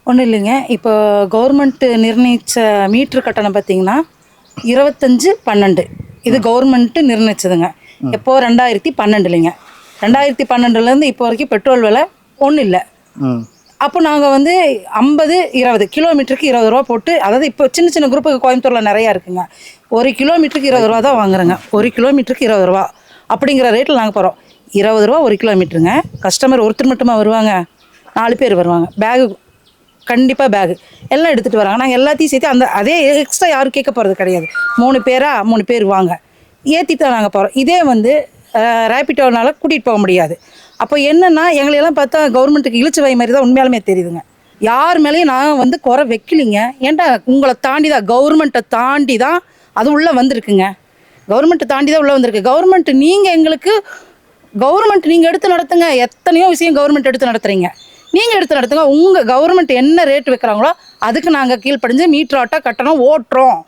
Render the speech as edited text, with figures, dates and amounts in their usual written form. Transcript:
ஒன்றும் இல்லைங்க. இப்போ கவர்மெண்ட்டு நிர்ணயிச்ச மீட்ரு கட்டணம் பார்த்தீங்கன்னா, 25/12 இது கவர்மெண்ட்டு நிர்ணயிச்சதுங்க. எப்போ 2012லைங்க. 2012லேருந்து இப்போ வரைக்கும் பெட்ரோல் விலை ஒன்றும் இல்ல. அப்போ நாங்கள் வந்து 50, 20 கிலோமீட்டருக்கு ரூ. 20 போட்டு, அதாவது இப்போ சின்ன சின்ன குரூப்புக்கு கோயம்புத்தூரில் நிறையா இருக்குங்க. 1 கிலோமீட்டருக்கு ரூ. 20 தான் வாங்குறோங்க. 1 கிலோமீட்டருக்கு ரூ. 20 அப்படிங்கிற ரேட்டில் நாங்கள் போகிறோம். ரூ. 20 1 கிலோமீட்டருங்க. கஸ்டமர் ஒருத்தர் மட்டுமா வருவாங்க, 4 பேர் வருவாங்க. பேகு கண்டிப்பாக பேகு எல்லாம் எடுத்துகிட்டு வராங்க. நாங்கள் எல்லாத்தையும் சேர்த்து அதே எக்ஸ்ட்ரா யாரும் கேட்க போகிறது கிடையாது. 3 பேரா 3 பேர் வாங்க ஏற்றிட்டு தான் நாங்கள் போகிறோம். இதே வந்து ரேபிட்டோனால கூட்டிகிட்டு போக முடியாது. அப்போ என்னென்னா எங்களையெல்லாம் பார்த்தா கவர்மெண்ட்டுக்கு இழிச்சு வை மாதிரி தான் உண்மையாலுமே தெரியுதுங்க. யார் மேலேயும் நான் வந்து குறை வைக்கலிங்க. ஏன்டா உங்களை தாண்டி தான், கவர்மெண்ட்டை தாண்டி தான் அது உள்ளே வந்திருக்குங்க. கவர்மெண்ட்டை தாண்டி தான் உள்ளே வந்திருக்கு. கவர்மெண்ட்டு நீங்கள் எங்களுக்கு கவர்மெண்ட் நீங்கள் எடுத்து நடத்துங்க. எத்தனையோ விஷயம் கவர்மெண்ட் எடுத்து நடத்துகிறீங்க. நீங்கள் எடுத்து நடத்துங்க. உங்கள் கவர்மெண்ட் என்ன ரேட் வைக்கிறாங்களோ அதுக்கு நாங்கள் கீழ்ப்படிஞ்சு மீட்டர் ஆட்டோ கட்டணம் ஓட்டுறோம்.